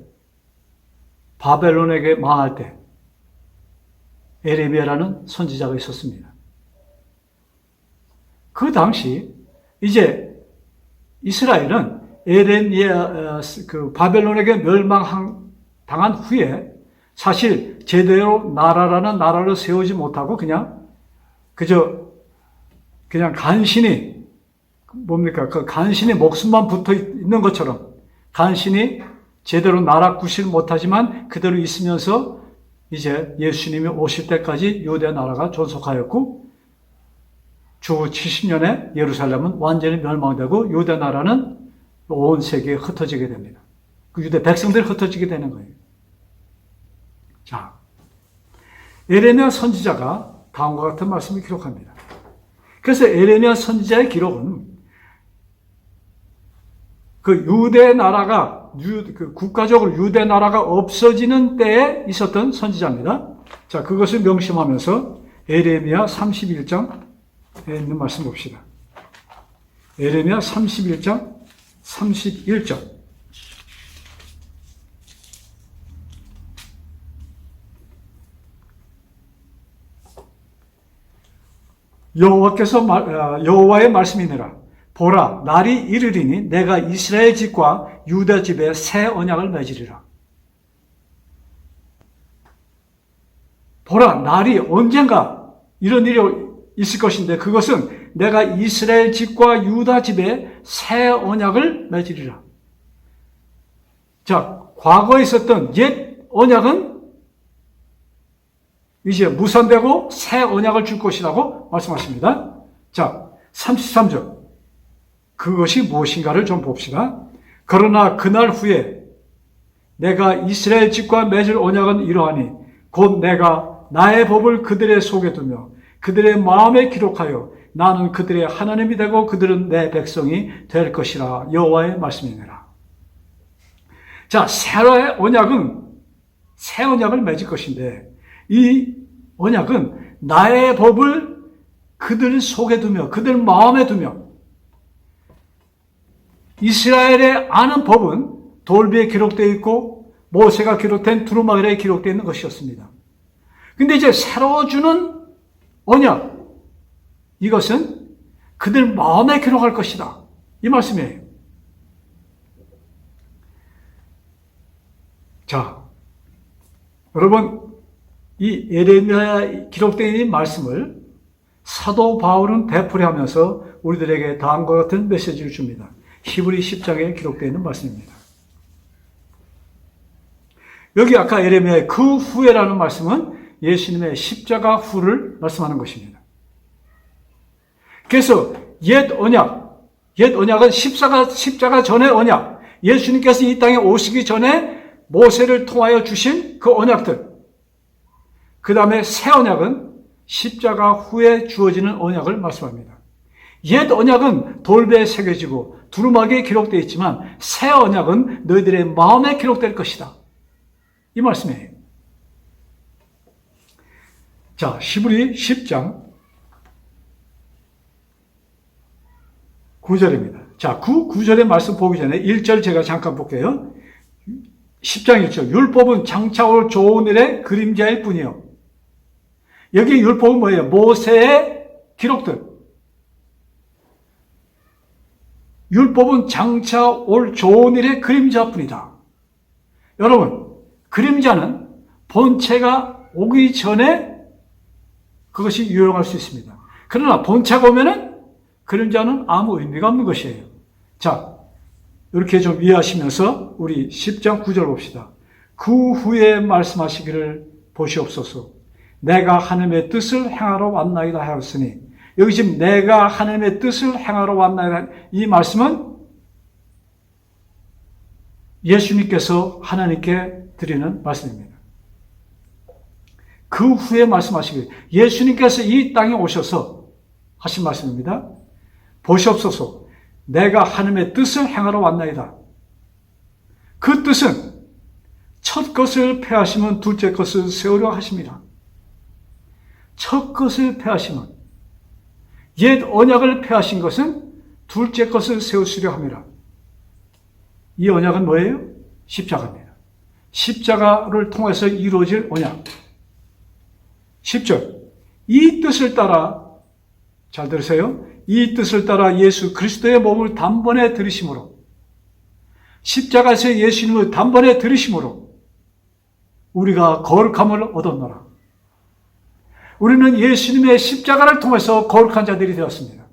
바벨론에게 망할 때 에레미야라는 선지자가 있었습니다. 그 당시 이제 이스라엘은 에레미야 그 바벨론에게 멸망당한 후에 사실 제대로 나라라는 나라를 세우지 못하고 그냥 간신히 그 간신히 목숨만 붙어 있는 것처럼 간신히 제대로 나라 구실 못하지만 그대로 있으면서 이제 예수님이 오실 때까지 유대 나라가 존속하였고 주 70년에 예루살렘은 완전히 멸망되고 유대 나라는 온 세계에 흩어지게 됩니다. 그 유대 백성들이 흩어지게 되는 거예요. 자, 에레미야 선지자가 다음과 같은 말씀을 기록합니다. 그래서 에레미야 선지자의 기록은 그 유대 나라가 국가적으로 유대 나라가 없어지는 때에 있었던 선지자입니다. 자, 그것을 명심하면서 에레미야 31장에 있는 말씀 봅시다. 에레미야 31장 31절. 여호와의 말씀이니라. 보라, 날이 이르리니 내가 이스라엘 집과 유다 집에 새 언약을 맺으리라. 보라, 날이 언젠가 이런 일이 있을 것인데 그것은 내가 이스라엘 집과 유다 집에 새 언약을 맺으리라. 자, 과거에 있었던 옛 언약은 이제 무산되고 새 언약을 줄 것이라고 말씀하십니다. 자, 33절. 그것이 무엇인가를 좀 봅시다. 그러나 그날 후에 내가 이스라엘 집과 맺을 언약은 이러하니 곧 내가 나의 법을 그들의 속에 두며 그들의 마음에 기록하여 나는 그들의 하나님이 되고 그들은 내 백성이 될 것이라. 여호와의 말씀이니라. 자, 새 언약을 맺을 것인데 이 언약은 나의 법을 그들 속에 두며 그들 마음에 두며 이스라엘의 아는 법은 돌비에 기록되어 있고 모세가 기록된 두루마기에 기록되어 있는 것이었습니다. 근데 이제 새로 주는 언약, 이것은 그들 마음에 기록할 것이다. 이 말씀이에요. 자, 여러분, 이 예레미야에 기록된 이 말씀을 사도 바울은 되풀이하면서 우리들에게 다음과 같은 메시지를 줍니다. 히브리 10장에 기록되어 있는 말씀입니다. 여기 아까 예레미야의 그 후에라는 말씀은 예수님의 십자가 후를 말씀하는 것입니다. 그래서 옛 언약은 십자가 전의 언약, 예수님께서 이 땅에 오시기 전에 모세를 통하여 주신 그 언약들, 그 다음에 새 언약은 십자가 후에 주어지는 언약을 말씀합니다. 옛 언약은 돌배에 새겨지고 두루마기에 기록되어 있지만 새 언약은 너희들의 마음에 기록될 것이다. 이 말씀이에요. 자, 히브리 10장 9절입니다. 자, 9절의 말씀 보기 전에 1절 제가 잠깐 볼게요. 10장 1절. 율법은 장차 올 좋은 일의 그림자일 뿐이요. 여기 율법은 뭐예요? 모세의 기록들. 율법은 장차 올 좋은 일의 그림자뿐이다. 여러분, 그림자는 본체가 오기 전에 그것이 유용할 수 있습니다. 그러나 본체가 오면은 그림자는 아무 의미가 없는 것이에요. 자, 이렇게 좀 이해하시면서 우리 10장 9절 봅시다. 그 후에 말씀하시기를 보시옵소서. 내가 하나님의 뜻을 행하러 왔나이다 하였으니, 여기 지금 내가 하나님의 뜻을 행하러 왔나이다, 이 말씀은 예수님께서 하나님께 드리는 말씀입니다. 그 후에 말씀하시기를, 예수님께서 이 땅에 오셔서 하신 말씀입니다. 보시옵소서. 내가 하나님의 뜻을 행하러 왔나이다. 그 뜻은 첫 것을 폐하시면 둘째 것을 세우려 하십니다. 첫 것을 폐하시면, 옛 언약을 폐하신 것은 둘째 것을 세우시려 합니다. 이 언약은 뭐예요? 십자가입니다. 십자가를 통해서 이루어질 언약. 10절. 이 뜻을 따라, 잘 들으세요. 이 뜻을 따라 예수 그리스도의 몸을 단번에 들이심으로, 십자가에서 예수님을 단번에 들이심으로 우리가 거룩함을 얻었노라. 우리는 예수님의 십자가를 통해서 거룩한 자들이 되었습니다.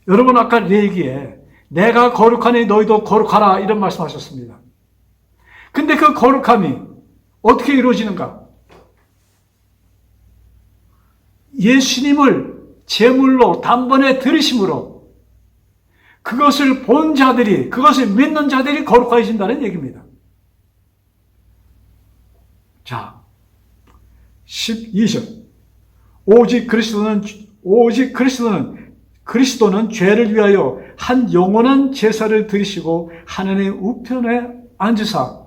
여러분, 아까 레위기에 내가 거룩하니 너희도 거룩하라 이런 말씀하셨습니다. 근데 그 거룩함이 어떻게 이루어지는가? 예수님을 제물로 단번에 들이심으로 그것을 본 자들이, 그것을 믿는 자들이 거룩해진다는 얘기입니다. 자, 12절. 오직 그리스도는 죄를 위하여 한 영원한 제사를 드리시고 하나님의 우편에 앉으사,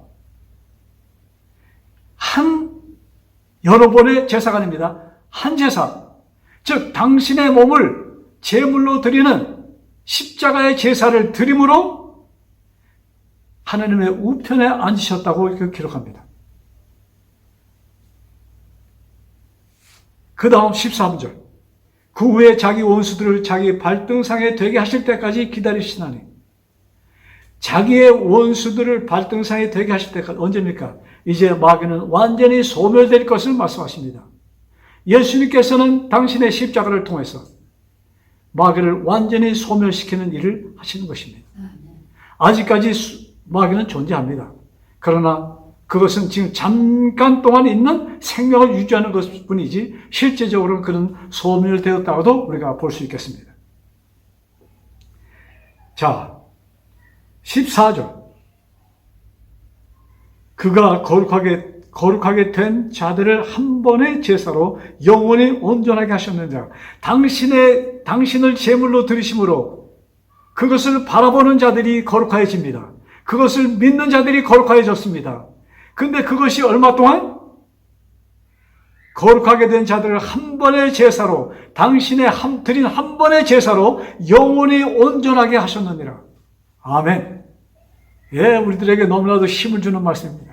여러 번의 제사가 아닙니다. 한 제사, 즉 당신의 몸을 제물로 드리는 십자가의 제사를 드림으로 하나님의 우편에 앉으셨다고 이렇게 기록합니다. 그 다음 13절. 그 후에 자기 원수들을 자기 발등상에 되게 하실 때까지 기다리시나니. 자기의 원수들을 발등상에 되게 하실 때까지, 언제입니까? 이제 마귀는 완전히 소멸될 것을 말씀하십니다. 예수님께서는 당신의 십자가를 통해서 마귀를 완전히 소멸시키는 일을 하시는 것입니다. 아직까지 마귀는 존재합니다. 그러나 그것은 지금 잠깐 동안 있는 생명을 유지하는 것뿐이지 실제적으로는 그는 소멸되었다고도 우리가 볼 수 있겠습니다. 자, 14절. 그가 거룩하게 된 자들을 한 번의 제사로 영원히 온전하게 하셨느니라. 당신을 제물로 드리심으로 그것을 바라보는 자들이 거룩해집니다. 그것을 믿는 자들이 거룩해졌습니다. 근데 그것이 얼마 동안? 거룩하게 된 자들을 한 번의 제사로, 드린 한 번의 제사로 영원히 온전하게 하셨느니라. 아멘. 예, 우리들에게 너무나도 힘을 주는 말씀입니다.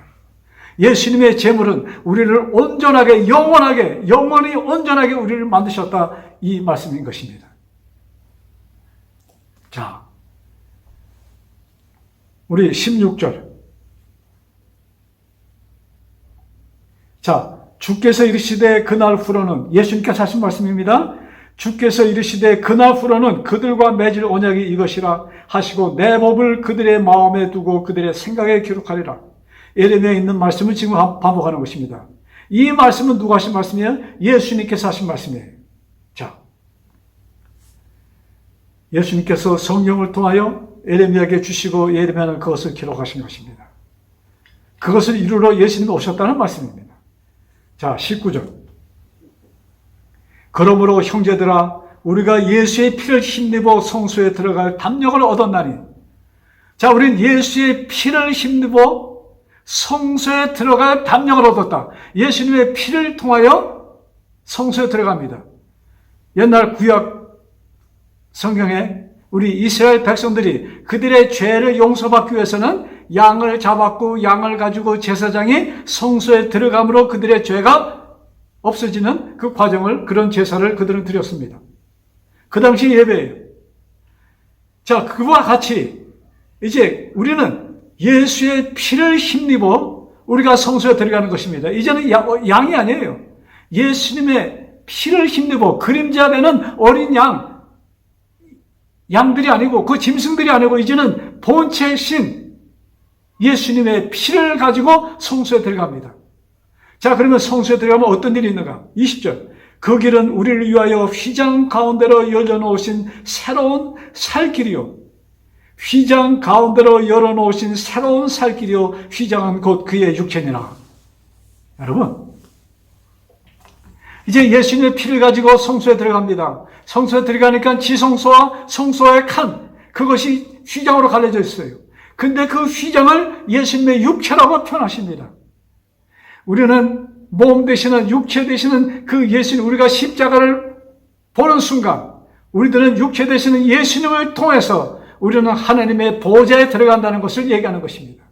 예수님의 제물은 우리를 온전하게, 영원히 온전하게 우리를 만드셨다. 이 말씀인 것입니다. 자, 우리 16절. 자, 주께서 이르시되 그날 후로는, 예수님께서 하신 말씀입니다. 주께서 이르시되 그날 후로는 그들과 맺을 언약이 이것이라 하시고 내 법을 그들의 마음에 두고 그들의 생각에 기록하리라. 예레미야에 있는 말씀을 지금 반복하는 것입니다. 이 말씀은 누가 하신 말씀이에요? 예수님께서 하신 말씀이에요. 자, 예수님께서 성령을 통하여 예레미야에게 주시고 예레미야는 그것을 기록하신 것입니다. 그것을 이루러 예수님이 오셨다는 말씀입니다. 자, 19절. 그러므로 형제들아 우리가 예수의 피를 힘입어 성소에 들어갈 담력을 얻었나니. 자, 우리는 예수의 피를 힘입어 성소에 들어갈 담력을 얻었다. 예수님의 피를 통하여 성소에 들어갑니다. 옛날 구약 성경에 우리 이스라엘 백성들이 그들의 죄를 용서받기 위해서는 양을 잡았고 양을 가지고 제사장이 성소에 들어감으로 그들의 죄가 없어지는 그 과정을, 그런 제사를 그들은 드렸습니다. 그 당시 예배예요. 자, 그와 같이 이제 우리는 예수의 피를 힘입어 우리가 성소에 들어가는 것입니다. 이제는 양이 아니에요. 예수님의 피를 힘입어 그림자 되는 어린 양들이 아니고 그 짐승들이 아니고 이제는 본체신 예수님의 피를 가지고 성소에 들어갑니다. 자, 그러면 성소에 들어가면 어떤 일이 있는가? 20절. 그 길은 우리를 위하여 휘장 가운데로 열려놓으신 새로운 살길이요. 휘장 가운데로 열어놓으신 새로운 살길이요. 휘장은 곧 그의 육체니라. 여러분, 이제 예수님의 피를 가지고 성소에 들어갑니다. 성소에 들어가니까 지성소와 성소의 칸, 그것이 휘장으로 갈려져 있어요. 근데 그 휘장을 예수님의 육체라고 표현하십니다. 우리는 몸 되시는, 육체 되시는 그 예수님, 우리가 십자가를 보는 순간 우리들은 육체 되시는 예수님을 통해서 우리는 하나님의 보좌에 들어간다는 것을 얘기하는 것입니다.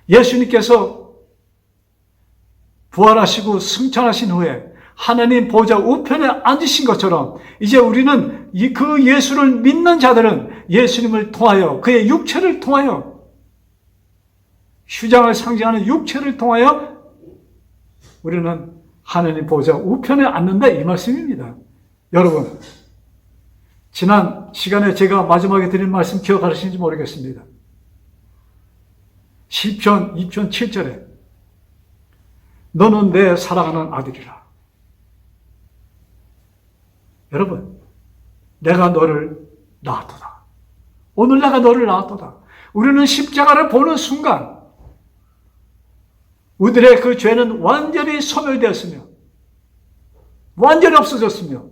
예수님께서 부활하시고 승천하신 후에 하나님 보좌 우편에 앉으신 것처럼 이제 우리는 그 예수를 믿는 자들은 예수님을 통하여, 그의 육체를 통하여, 휘장을 상징하는 육체를 통하여 우리는 하나님 보좌 우편에 앉는다, 이 말씀입니다. 여러분, 지난 시간에 제가 마지막에 드린 말씀 기억하시는지 모르겠습니다. 시편 2편 7절에 너는 내 사랑하는 아들이라. 여러분, 내가 너를 낳았도다. 오늘 내가 너를 낳았도다. 우리는 십자가를 보는 순간 우리들의 그 죄는 완전히 소멸되었으며 완전히 없어졌으며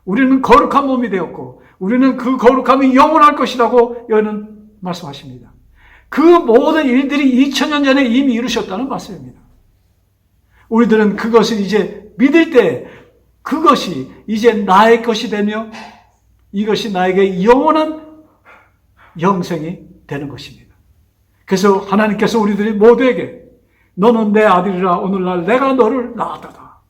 우리는 거룩한 몸이 되었고 우리는 그 거룩함이 영원할 것이라고 여기는 말씀하십니다. 그 모든 일들이 2000년 전에 이미 이루셨다는 말씀입니다. 우리들은 그것을 이제 믿을 때 그것이 이제 나의 것이 되며 이것이 나에게 영원한 영생이 되는 것입니다. 그래서 하나님께서 우리들이 모두에게 너는 내 아들이라 오늘날 내가 너를 낳았다.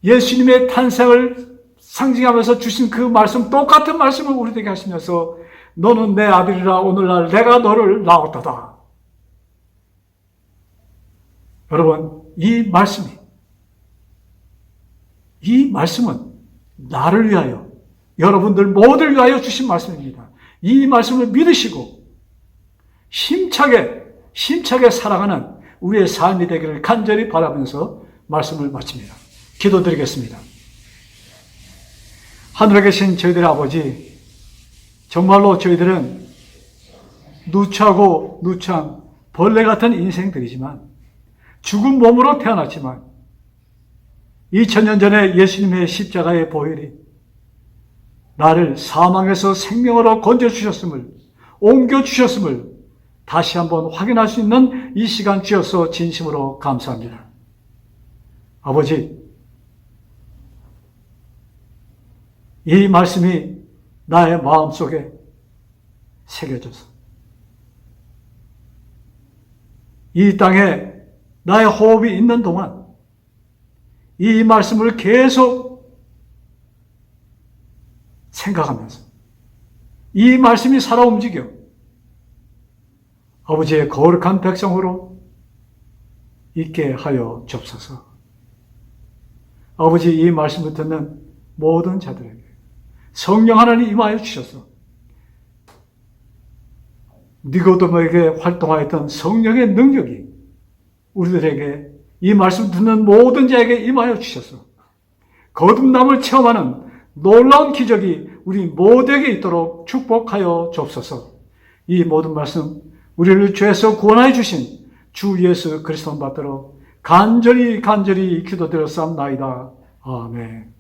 예수님의 탄생을 상징하면서 주신 그 말씀, 똑같은 말씀을 우리에게 하시면서 너는 내 아들이라 오늘날 내가 너를 낳았다. 여러분, 이 말씀은 나를 위하여, 여러분들 모두를 위하여 주신 말씀입니다. 이 말씀을 믿으시고 힘차게 살아가는 우리의 삶이 되기를 간절히 바라면서 말씀을 마칩니다. 기도드리겠습니다. 하늘에 계신 저희들의 아버지, 정말로 저희들은 누추한 벌레 같은 인생들이지만 죽은 몸으로 태어났지만 2000년 전에 예수님의 십자가의 보혈이 나를 사망에서 생명으로 건져주셨음을, 옮겨주셨음을 다시 한번 확인할 수 있는 이 시간 주셔서 진심으로 감사합니다. 아버지, 이 말씀이 나의 마음속에 새겨져서 이 땅에 나의 호흡이 있는 동안 이 말씀을 계속 생각하면서 이 말씀이 살아 움직여 아버지의 거룩한 백성으로 있게 하여 주옵소서. 아버지, 이 말씀을 듣는 모든 자들에게 성령 하나님 임하여 주셔서 니고데모에게 활동하였던 성령의 능력이 우리들에게 이 말씀 듣는 모든 자에게 임하여 주셔서 거듭남을 체험하는 놀라운 기적이 우리 모두에게 있도록 축복하여 주옵소서. 이 모든 말씀 우리를 죄에서 구원하여 주신 주 예수 그리스도 받들어 간절히 기도드렸사옵나이다. 아멘.